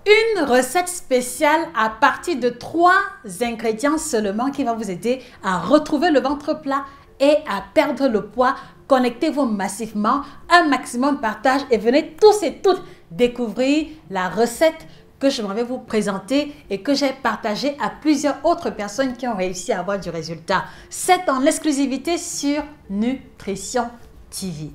Une recette spéciale à partir de 3 ingrédients seulement qui va vous aider à retrouver le ventre plat et à perdre le poids. Connectez-vous massivement, un maximum de partage et venez tous et toutes découvrir la recette que je vais vous présenter et que j'ai partagée à plusieurs autres personnes qui ont réussi à avoir du résultat. C'est en exclusivité sur Nutrition TV.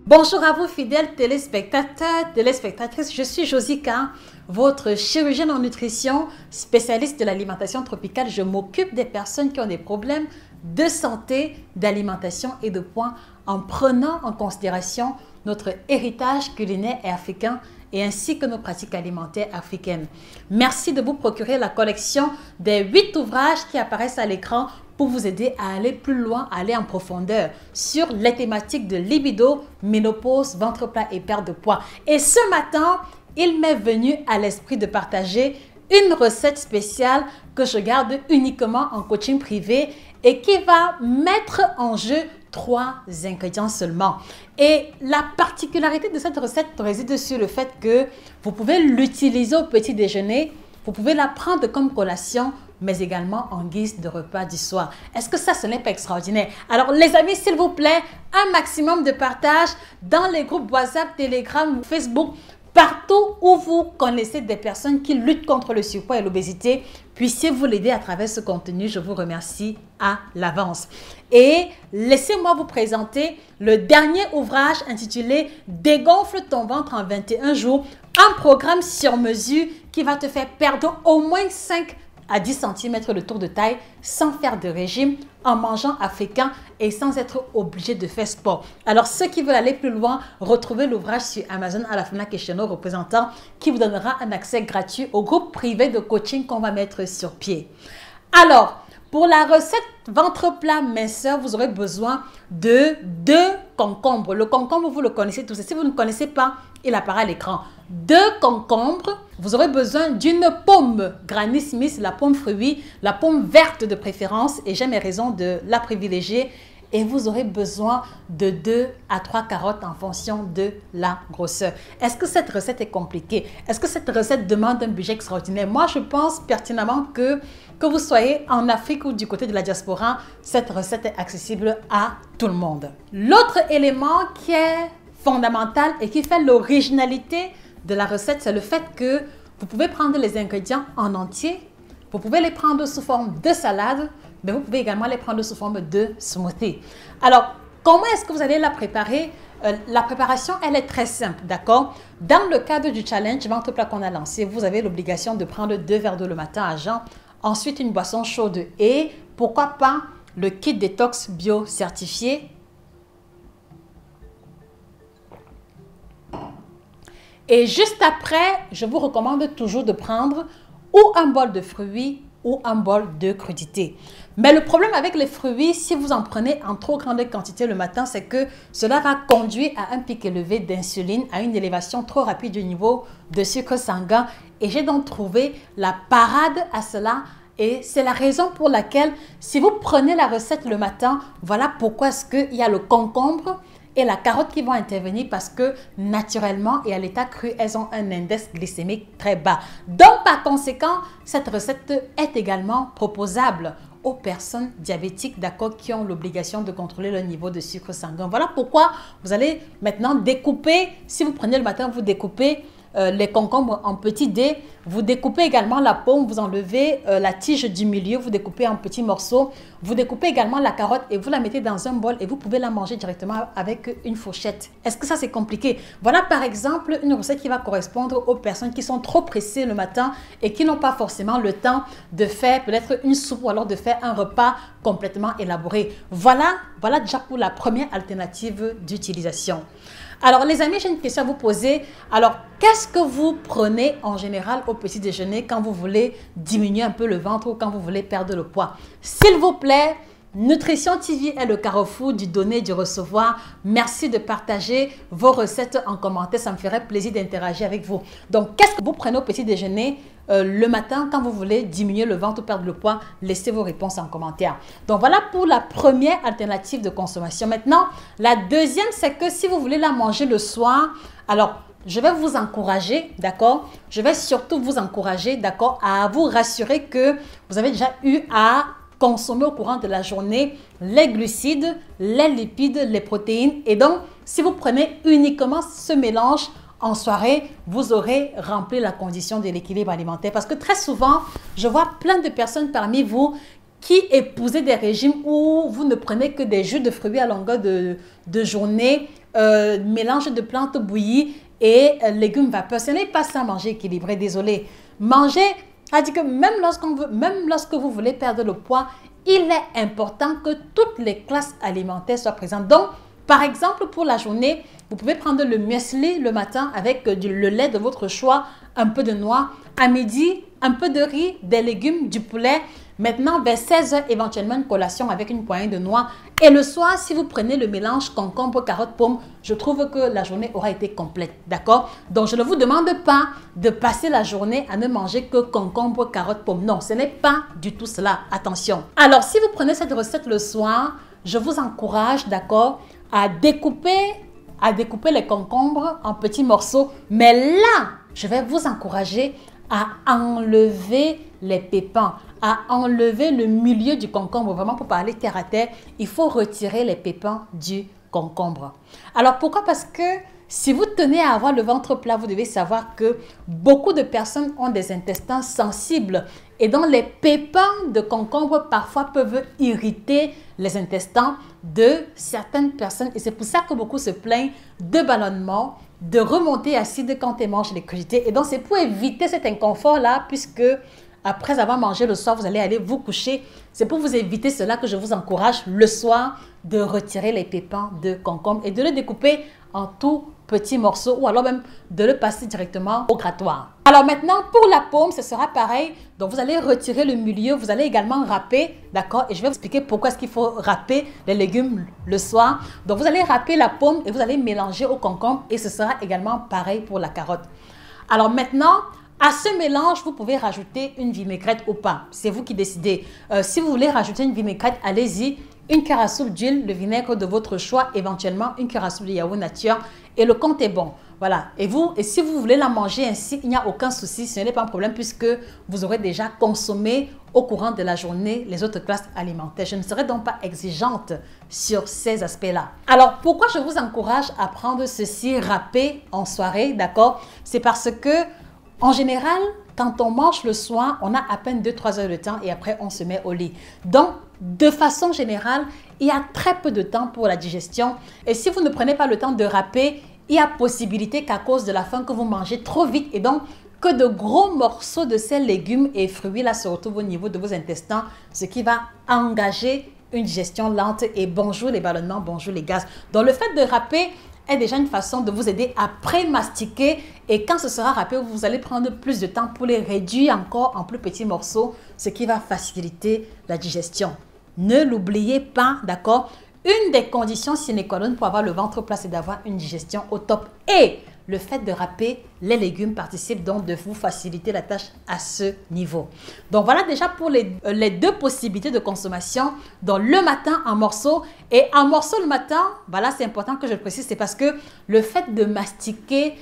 Bonjour à vous fidèles téléspectateurs, téléspectatrices, je suis Josica, votre chirurgienne en nutrition, spécialiste de l'alimentation tropicale. Je m'occupe des personnes qui ont des problèmes de santé, d'alimentation et de poids en prenant en considération notre héritage culinaire africain et ainsi que nos pratiques alimentaires africaines. Merci de vous procurer la collection des 8 ouvrages qui apparaissent à l'écran pour vous aider à aller plus loin, à aller en profondeur sur les thématiques de libido, ménopause, ventre plat et perte de poids. Et ce matin, il m'est venu à l'esprit de partager une recette spéciale que je garde uniquement en coaching privé et qui va mettre en jeu 3 ingrédients seulement. Et la particularité de cette recette réside sur le fait que vous pouvez l'utiliser au petit déjeuner, vous pouvez la prendre comme collation, mais également en guise de repas du soir. Est-ce que ça, ce n'est pas extraordinaire? Alors les amis, s'il vous plaît, un maximum de partage dans les groupes WhatsApp, Telegram, Facebook, partout où vous connaissez des personnes qui luttent contre le surpoids et l'obésité, puissiez-vous l'aider à travers ce contenu. Je vous remercie à l'avance. Et laissez-moi vous présenter le dernier ouvrage intitulé « Dégonfle ton ventre en 21 jours », un programme sur mesure qui va te faire perdre au moins 5 à 10 cm de tour de taille sans faire de régime, en mangeant africain et sans être obligé de faire sport. Alors ceux qui veulent aller plus loin, retrouvez l'ouvrage sur Amazon à la FNAC et chez nos représentants qui vous donnera un accès gratuit au groupe privé de coaching qu'on va mettre sur pied. Alors, pour la recette ventre plat minceur, vous aurez besoin de 2 concombres. Le concombre, vous le connaissez tous. Et si vous ne connaissez pas, il apparaît à l'écran. 2 concombres. Vous aurez besoin d'une pomme Granny Smith, la pomme fruit, la pomme verte de préférence. Et j'ai mes raisons de la privilégier. Et vous aurez besoin de 2 à 3 carottes en fonction de la grosseur. Est-ce que cette recette est compliquée? Est-ce que cette recette demande un budget extraordinaire? Moi, je pense pertinemment que vous soyez en Afrique ou du côté de la diaspora, cette recette est accessible à tout le monde. L'autre élément qui est fondamental et qui fait l'originalité de la recette, c'est le fait que vous pouvez prendre les ingrédients en entier, vous pouvez les prendre sous forme de salade, mais vous pouvez également les prendre sous forme de smoothie. Alors, comment est-ce que vous allez la préparer? La préparation, elle est très simple, d'accord? Dans le cadre du challenge ventre plat qu'on a lancé, vous avez l'obligation de prendre 2 verres d'eau le matin à jeun, ensuite une boisson chaude et pourquoi pas le kit détox bio certifié. Et juste après, je vous recommande toujours de prendre ou un bol de fruits ou un bol de crudité. Mais le problème avec les fruits, si vous en prenez en trop grande quantité le matin, c'est que cela va conduire à un pic élevé d'insuline, à une élévation trop rapide du niveau de sucre sanguin. Et j'ai donc trouvé la parade à cela. Et c'est la raison pour laquelle, si vous prenez la recette le matin, voilà pourquoi est-ce qu'il y a le concombre et la carotte qui vont intervenir parce que naturellement et à l'état cru, elles ont un index glycémique très bas. Donc, par conséquent, cette recette est également proposable aux personnes diabétiques, d'accord, qui ont l'obligation de contrôler le niveau de sucre sanguin. Voilà pourquoi vous allez maintenant découper, si vous prenez le matin, vous découpez les concombres en petits dés. Vous découpez également la pomme, vous enlevez la tige du milieu, vous découpez en petits morceaux. Vous découpez également la carotte et vous la mettez dans un bol et vous pouvez la manger directement avec une fourchette. Est-ce que ça c'est compliqué? Voilà par exemple une recette qui va correspondre aux personnes qui sont trop pressées le matin et qui n'ont pas forcément le temps de faire peut-être une soupe ou alors de faire un repas complètement élaboré. Voilà déjà pour la première alternative d'utilisation. Alors les amis, j'ai une question à vous poser. Alors, qu'est-ce que vous prenez en général au petit déjeuner quand vous voulez diminuer un peu le ventre ou quand vous voulez perdre le poids? S'il vous plaît, Nutrition TV est le carrefour du donner et du recevoir. Merci de partager vos recettes en commentaire. Ça me ferait plaisir d'interagir avec vous. Donc, qu'est-ce que vous prenez au petit déjeuner le matin quand vous voulez diminuer le ventre ou perdre le poids? Laissez vos réponses en commentaire. Donc, voilà pour la première alternative de consommation. Maintenant, la deuxième, c'est que si vous voulez la manger le soir, alors, je vais vous encourager, d'accord? Je vais surtout vous encourager, d'accord, à vous rassurer que vous avez déjà eu à consommer au courant de la journée les glucides, les lipides, les protéines. Et donc, si vous prenez uniquement ce mélange en soirée, vous aurez rempli la condition de l'équilibre alimentaire. Parce que très souvent, je vois plein de personnes parmi vous qui épousez des régimes où vous ne prenez que des jus de fruits à longueur de journée, mélange de plantes bouillies et légumes vapeur. Ce n'est pas ça manger équilibré, désolé. Manger, c'est-à-dire que même lorsque vous voulez perdre le poids, il est important que toutes les classes alimentaires soient présentes. Donc, par exemple, pour la journée, vous pouvez prendre le muesli le matin avec le lait de votre choix, un peu de noix. À midi, un peu de riz, des légumes, du poulet. Maintenant, vers 16 h, éventuellement une collation avec une poignée de noix. Et le soir, si vous prenez le mélange concombre, carotte, pomme, je trouve que la journée aura été complète. D'accord? Donc, je ne vous demande pas de passer la journée à ne manger que concombre, carotte, pomme. Non, ce n'est pas du tout cela. Attention. Alors, si vous prenez cette recette le soir, je vous encourage, d'accord, à découper les concombres en petits morceaux. Mais là, je vais vous encourager à enlever les pépins, à enlever le milieu du concombre. Vraiment, pour parler terre à terre, il faut retirer les pépins du concombre. Alors, pourquoi? Parce que si vous tenez à avoir le ventre plat, vous devez savoir que beaucoup de personnes ont des intestins sensibles et dont les pépins de concombre parfois peuvent irriter les intestins de certaines personnes. Et c'est pour ça que beaucoup se plaignent de ballonnement, de remontée acide quand elles mangent les crudités. Et donc, c'est pour éviter cet inconfort-là, puisque après avoir mangé le soir, vous allez aller vous coucher. C'est pour vous éviter cela que je vous encourage le soir de retirer les pépins de concombre et de les découper en tout petits morceaux ou alors même de le passer directement au grattoir. Alors maintenant, pour la pomme, ce sera pareil. Donc, vous allez retirer le milieu. Vous allez également râper, d'accord? Et je vais vous expliquer pourquoi est-ce qu'il faut râper les légumes le soir. Donc, vous allez râper la pomme et vous allez mélanger au concombre et ce sera également pareil pour la carotte. Alors maintenant, à ce mélange, vous pouvez rajouter une vinaigrette ou pas. C'est vous qui décidez. Si vous voulez rajouter une vinaigrette, allez-y. Une cuillère à soupe d'huile, le vinaigre de votre choix, éventuellement une cuillère à soupe de yaourt nature et le compte est bon. Voilà. Et si vous voulez la manger ainsi, il n'y a aucun souci, ce n'est pas un problème puisque vous aurez déjà consommé au courant de la journée les autres classes alimentaires. Je ne serai donc pas exigeante sur ces aspects-là. Alors, pourquoi je vous encourage à prendre ceci râpé en soirée, d'accord? C'est parce que en général, quand on mange le soir, on a à peine 2-3 heures de temps et après on se met au lit. Donc, de façon générale, il y a très peu de temps pour la digestion. Et si vous ne prenez pas le temps de râper, il y a possibilité qu'à cause de la faim que vous mangez trop vite et donc que de gros morceaux de ces légumes et fruits là se retrouvent au niveau de vos intestins, ce qui va engager une digestion lente et bonjour les ballonnements, bonjour les gaz. Donc, le fait de râper est déjà une façon de vous aider à pré-mastiquer et quand ce sera râpé, vous allez prendre plus de temps pour les réduire encore en plus petits morceaux, ce qui va faciliter la digestion. Ne l'oubliez pas, d'accord? Une des conditions sine qua non pour avoir le ventre plat, c'est d'avoir une digestion au top. Et le fait de râper les légumes participe donc de vous faciliter la tâche à ce niveau. Donc voilà déjà pour les deux possibilités de consommation. Donc le matin en morceaux et en morceaux le matin, voilà c'est important que je le précise, c'est parce que le fait de mastiquer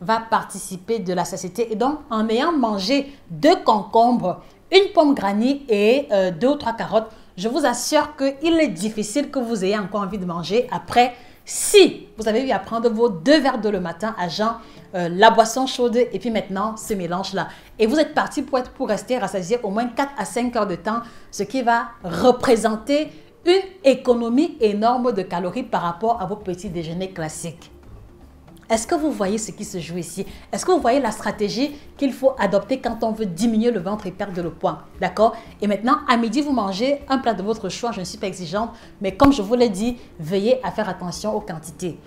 va participer de la satiété. Et donc en ayant mangé 2 concombres, une pomme granit et 2 ou 3 carottes, je vous assure qu'il est difficile que vous ayez encore envie de manger après. Si vous avez eu à prendre vos 2 verres d'eau le matin à jeun, la boisson chaude et puis maintenant ce mélange-là. Et vous êtes parti pour rester rassasié au moins 4 à 5 heures de temps, ce qui va représenter une économie énorme de calories par rapport à vos petits déjeuners classiques. Est-ce que vous voyez ce qui se joue ici? Est-ce que vous voyez la stratégie qu'il faut adopter quand on veut diminuer le ventre et perdre le poids? D'accord? Et maintenant, à midi, vous mangez un plat de votre choix. Je ne suis pas exigeante, mais comme je vous l'ai dit, veillez à faire attention aux quantités.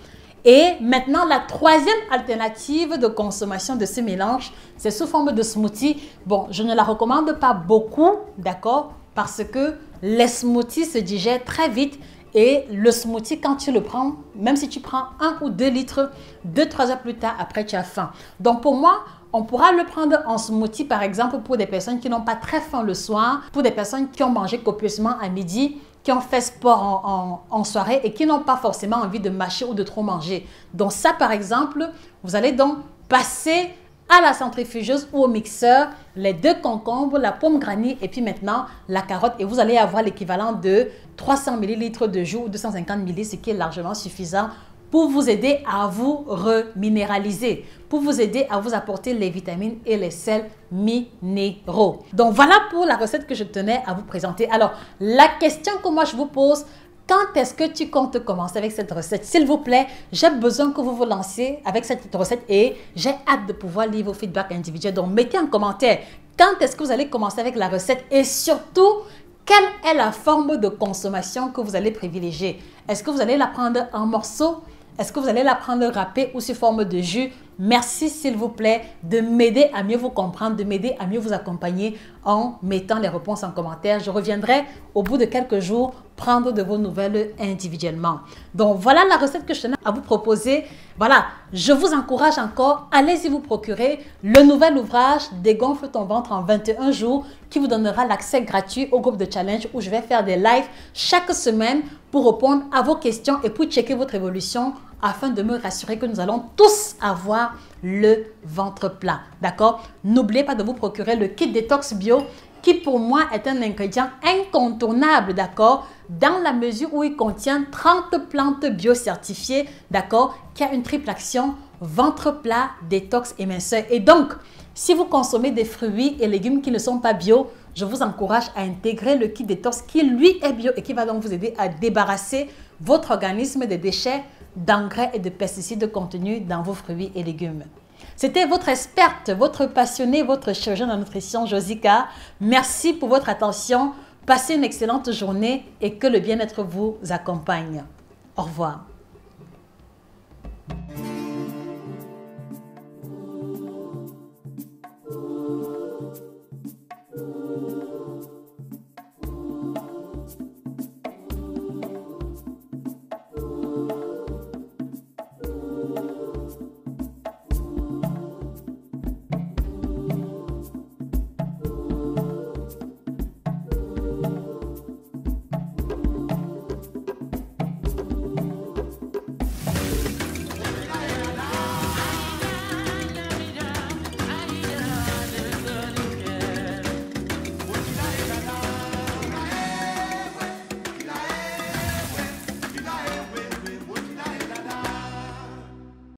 Et maintenant, la troisième alternative de consommation de ce mélange, c'est sous forme de smoothie. Bon, je ne la recommande pas beaucoup, d'accord? parce que les smoothies se digèrent très vite. Et le smoothie, quand tu le prends, même si tu prends 1 ou 2 litres, 2-3 heures plus tard, après tu as faim. Donc pour moi, on pourra le prendre en smoothie, par exemple, pour des personnes qui n'ont pas très faim le soir, pour des personnes qui ont mangé copieusement à midi, qui ont fait sport en soirée et qui n'ont pas forcément envie de mâcher ou de trop manger. Donc ça, par exemple, vous allez donc passer à la centrifugeuse ou au mixeur les 2 concombres, la pomme granit et puis maintenant la carotte, et vous allez avoir l'équivalent de 300 ml de jus ou 250 ml, ce qui est largement suffisant pour vous aider à vous reminéraliser, pour vous aider à vous apporter les vitamines et les sels minéraux. Donc voilà pour la recette que je tenais à vous présenter. Alors la question que moi je vous pose: quand est-ce que tu comptes commencer avec cette recette? S'il vous plaît, j'ai besoin que vous vous lanciez avec cette recette et j'ai hâte de pouvoir lire vos feedbacks individuels. Donc, mettez en commentaire quand est-ce que vous allez commencer avec la recette et surtout, quelle est la forme de consommation que vous allez privilégier? Est-ce que vous allez la prendre en morceaux? Est-ce que vous allez la prendre râpée ou sous forme de jus? Merci s'il vous plaît de m'aider à mieux vous comprendre, de m'aider à mieux vous accompagner en mettant les réponses en commentaire. Je reviendrai au bout de quelques jours prendre de vos nouvelles individuellement. Donc voilà la recette que je tenais à vous proposer. Voilà, je vous encourage encore, allez-y vous procurer le nouvel ouvrage Dégonfle ton ventre en 21 jours qui vous donnera l'accès gratuit au groupe de challenge où je vais faire des lives chaque semaine pour répondre à vos questions et pour checker votre évolution afin de me rassurer que nous allons tous avoir le ventre plat. D'accord? N'oubliez pas de vous procurer le kit détox bio qui pour moi est un ingrédient incontournable, d'accord? Dans la mesure où il contient 30 plantes bio certifiées, d'accord? Qui a une triple action, ventre plat, détox et minceur. Et donc, si vous consommez des fruits et légumes qui ne sont pas bio, je vous encourage à intégrer le kit détox qui lui est bio et qui va donc vous aider à débarrasser votre organisme des déchets d'engrais et de pesticides contenus dans vos fruits et légumes. C'était votre experte, votre passionnée, votre chirurgienne en nutrition, Josica. Merci pour votre attention. Passez une excellente journée et que le bien-être vous accompagne. Au revoir.